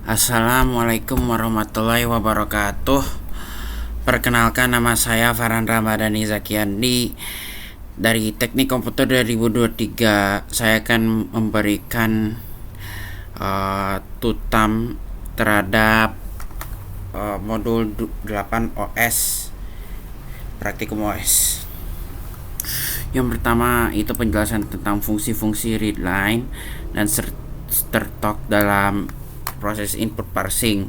Assalamualaikum warahmatullahi wabarakatuh. Perkenalkan, nama saya Farhan Ramadhani Zakiandi dari Teknik Komputer 2023. Saya akan memberikan tutam terhadap modul 8 OS, praktikum OS. Yang pertama itu penjelasan tentang fungsi-fungsi readline dan strtalk dalam proses input parsing.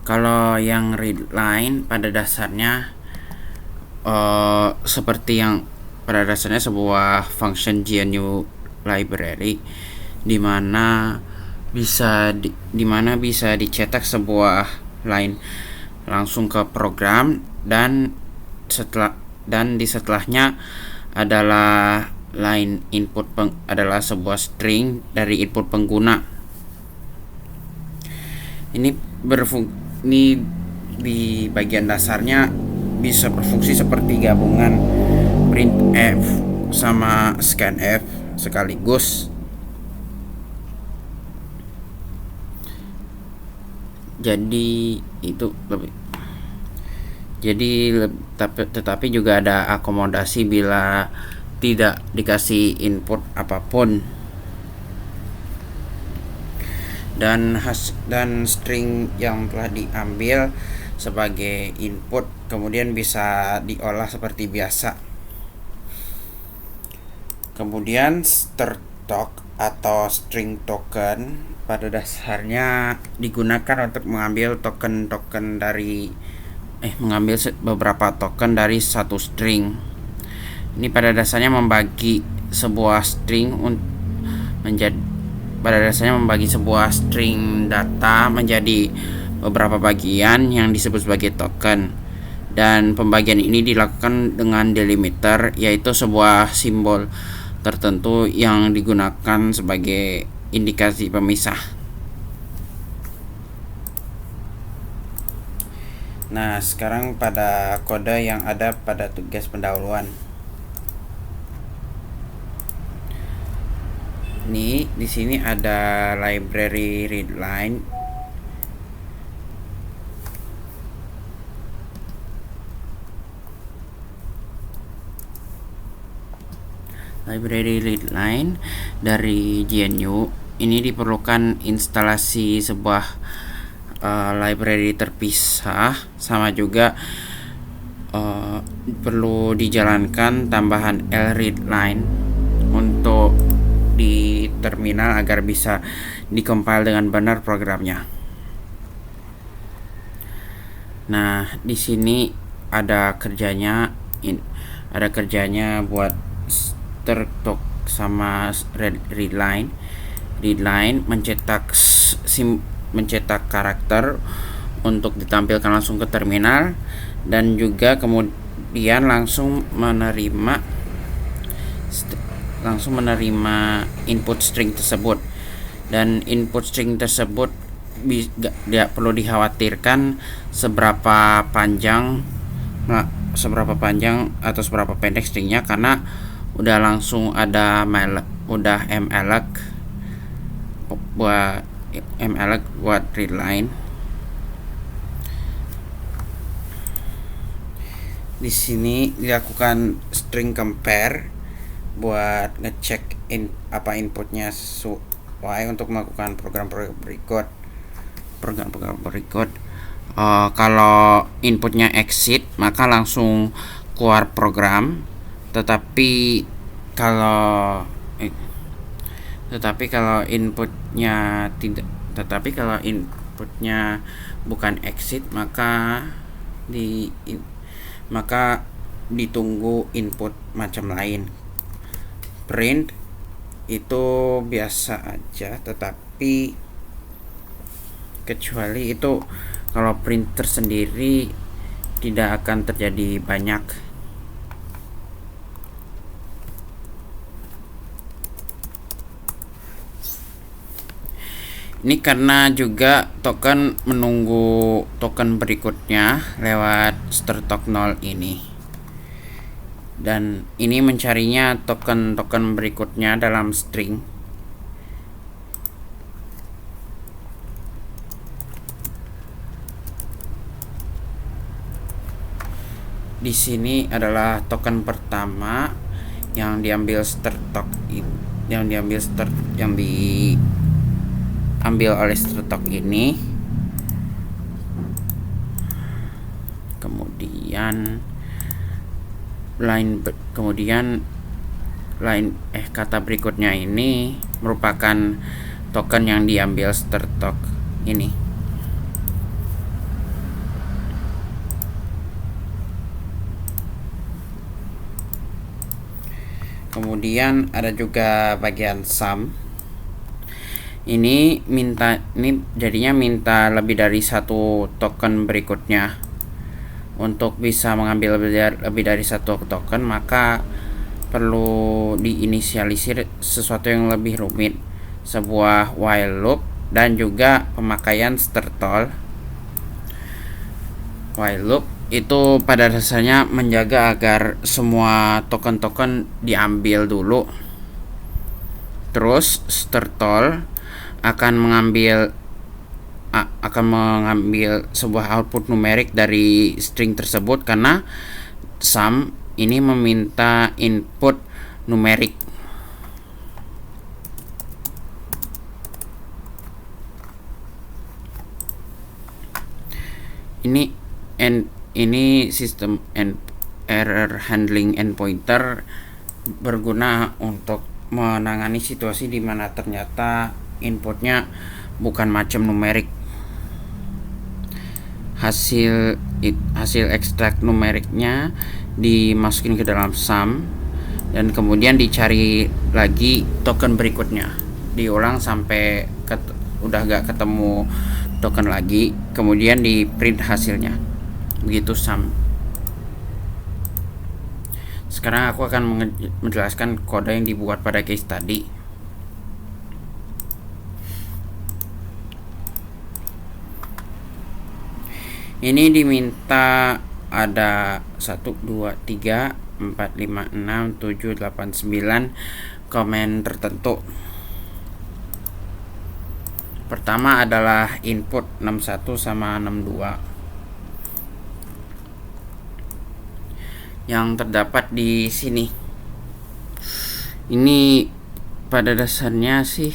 Kalau yang readline pada dasarnya seperti yang pada dasarnya sebuah function GNU library di mana bisa dicetak sebuah line langsung ke program, dan di setelahnya adalah line input adalah sebuah string dari input pengguna. Ini di bagian dasarnya bisa berfungsi seperti gabungan printf sama scanf sekaligus. Tetapi juga ada akomodasi bila tidak dikasih input apapun, dan string yang telah diambil sebagai input kemudian bisa diolah seperti biasa. Kemudian strtalk atau string token pada dasarnya digunakan untuk mengambil beberapa token dari satu string. Ini pada dasarnya membagi sebuah string data menjadi beberapa bagian yang disebut sebagai token, dan pembagian ini dilakukan dengan delimiter, yaitu sebuah simbol tertentu yang digunakan sebagai indikasi pemisah. Nah, sekarang pada kode yang ada pada tugas pendahuluan. Ini di sini ada library readline. Library readline dari GNU ini diperlukan instalasi sebuah library terpisah, sama juga perlu dijalankan tambahan lreadline untuk di terminal agar bisa dikompil dengan benar programnya. Nah, di sini ada kerjanya buat strtalk sama readline mencetak karakter untuk ditampilkan langsung ke terminal, dan juga kemudian langsung menerima input string tersebut. Dan input string tersebut tidak perlu dikhawatirkan seberapa panjang atau seberapa pendek stringnya, karena udah langsung ada mlek buat readline. Di sini dilakukan string compare buat ngecek inputnya sesuai untuk melakukan program berikut. Kalau inputnya exit maka langsung keluar program, tetapi kalau inputnya bukan exit maka ditunggu input macam lain. Print itu biasa aja, tetapi kecuali itu kalau printer sendiri tidak akan terjadi banyak. Ini karena juga token menunggu token berikutnya lewat strtalk 0 ini. dan ini mencarinya token berikutnya dalam string. di sini adalah token pertama yang diambil Stertok, yang diambil oleh Stertok ini. Kemudian kata berikutnya ini merupakan token yang diambil Stertok ini. Kemudian ada juga bagian sum. Ini jadinya minta lebih dari satu token berikutnya. Untuk bisa mengambil lebih dari satu token, maka perlu diinisialisir sesuatu yang lebih rumit, sebuah while loop dan juga pemakaian Stertol. While loop itu pada dasarnya menjaga agar semua token-token diambil dulu, terus Stertol akan mengambil sebuah output numerik dari string tersebut, karena sum ini meminta input numerik. Ini sistem error handling endpointer berguna untuk menangani situasi di mana ternyata inputnya bukan macam numerik. Hasil ekstrak numeriknya dimasukin ke dalam sum dan kemudian dicari lagi token berikutnya, diulang sampai udah gak ketemu token lagi, kemudian di print hasilnya. Begitu sum. Sekarang aku akan menjelaskan kode yang dibuat pada case tadi. Ini diminta ada 1, 2, 3, 4, 5, 6, 7, 8, 9 komen tertentu. Pertama adalah input 61 sama 62 yang terdapat di sini. Ini pada dasarnya sih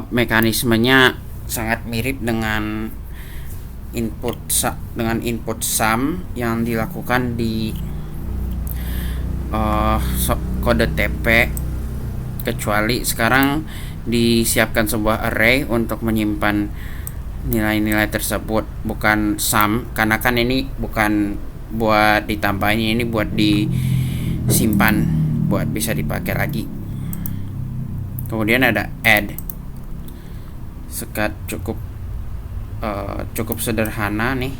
mekanismenya sangat mirip dengan input sum yang dilakukan di kode TP, kecuali sekarang disiapkan sebuah array untuk menyimpan nilai-nilai tersebut, bukan sum, karena kan ini bukan buat ditambahin, ini buat disimpan, buat bisa dipakai lagi. Kemudian ada add, cukup sederhana nih,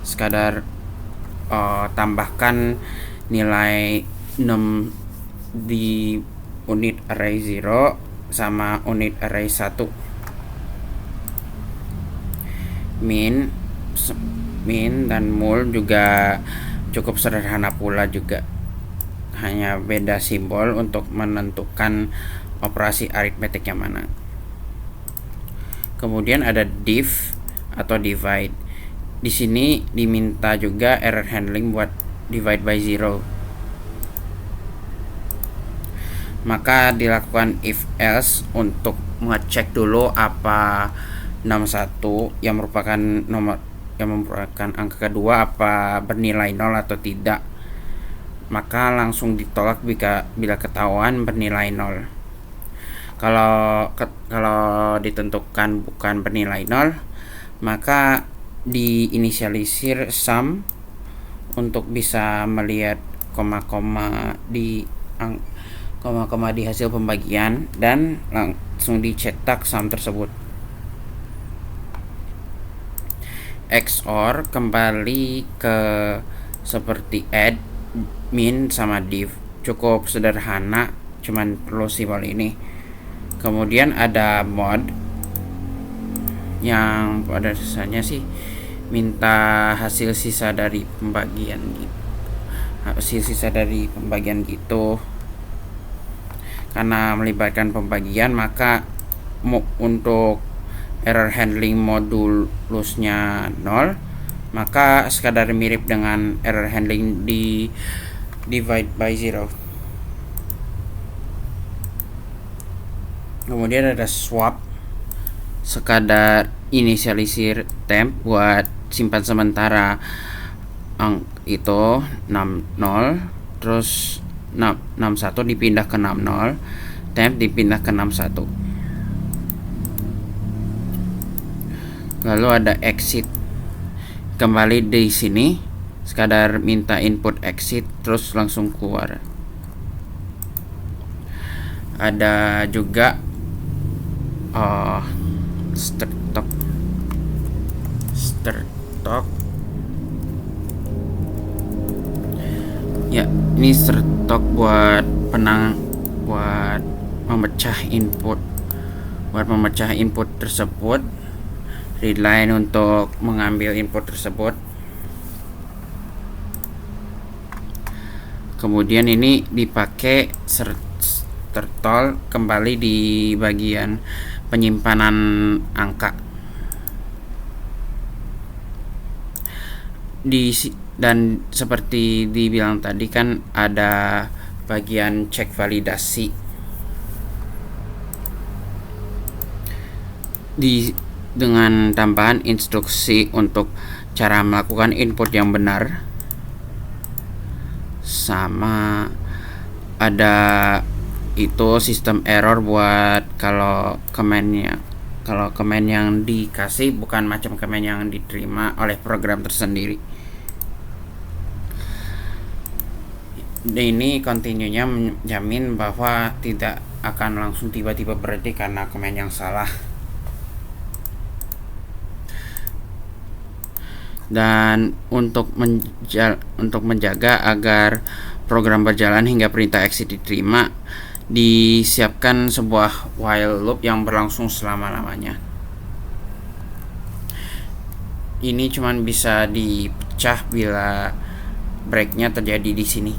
sekadar tambahkan nilai num di unit array 0 sama unit array 1. Min dan mul juga cukup sederhana pula juga, hanya beda simbol untuk menentukan operasi aritmetik yang mana. Kemudian ada div atau divide. Di sini diminta juga error handling buat divide by 0. Maka dilakukan if else untuk mengecek dulu apa 61 yang merupakan angka kedua apa bernilai 0 atau tidak. Maka langsung ditolak bila ketahuan bernilai 0. Kalau ditentukan bukan bernilai 0, maka diinisialisir sum untuk bisa melihat koma-koma di hasil pembagian dan langsung dicetak sum tersebut. XOR kembali ke seperti add, min sama div, cukup sederhana, cuman perlu simbol ini. Kemudian ada mod yang pada dasarnya sih minta hasil sisa dari pembagian gitu. Karena melibatkan pembagian, maka untuk error handling modulusnya 0, maka sekadar mirip dengan error handling di divide by zero. Kemudian ada swap, sekadar inisialisir temp buat simpan sementara itu 60, terus 61 dipindah ke 60, temp dipindah ke 61. Lalu ada exit, kembali di sini sekadar minta input exit terus langsung keluar. Ada juga start talk. Ya, ini start talk buat memecah input tersebut. Readline untuk mengambil input tersebut. Kemudian ini dipakai tertol kembali di bagian penyimpanan angka. Dan seperti dibilang tadi kan ada bagian cek validasi dengan tambahan instruksi untuk cara melakukan input yang benar, sama ada itu sistem error buat kalau command yang dikasih bukan macam command yang diterima oleh program tersendiri. Ini continue-nya menjamin bahwa tidak akan langsung tiba-tiba berhenti karena command yang salah. Dan untuk menjaga agar program berjalan hingga perintah exit diterima, disiapkan sebuah while loop yang berlangsung selama-lamanya. Ini cuman bisa dipecah bila breaknya terjadi di sini.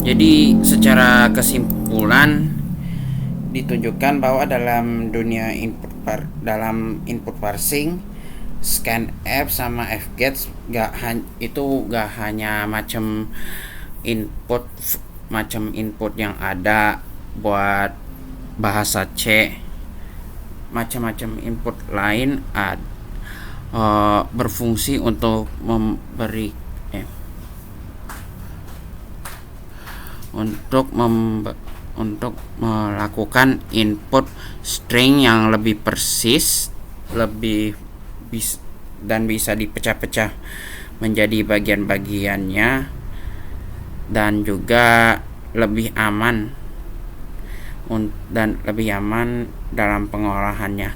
Jadi secara kesimpulan ditunjukkan bahwa dalam dunia input parsing, scanf sama fget gak hanya macam input yang ada buat bahasa C, macam-macam input lain berfungsi untuk melakukan input string yang lebih persis, dan bisa dipecah-pecah menjadi bagian-bagiannya, dan juga lebih aman dalam pengolahannya.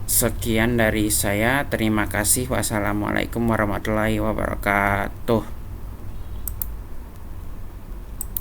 Sekian dari saya, terima kasih. Wassalamualaikum warahmatullahi wabarakatuh.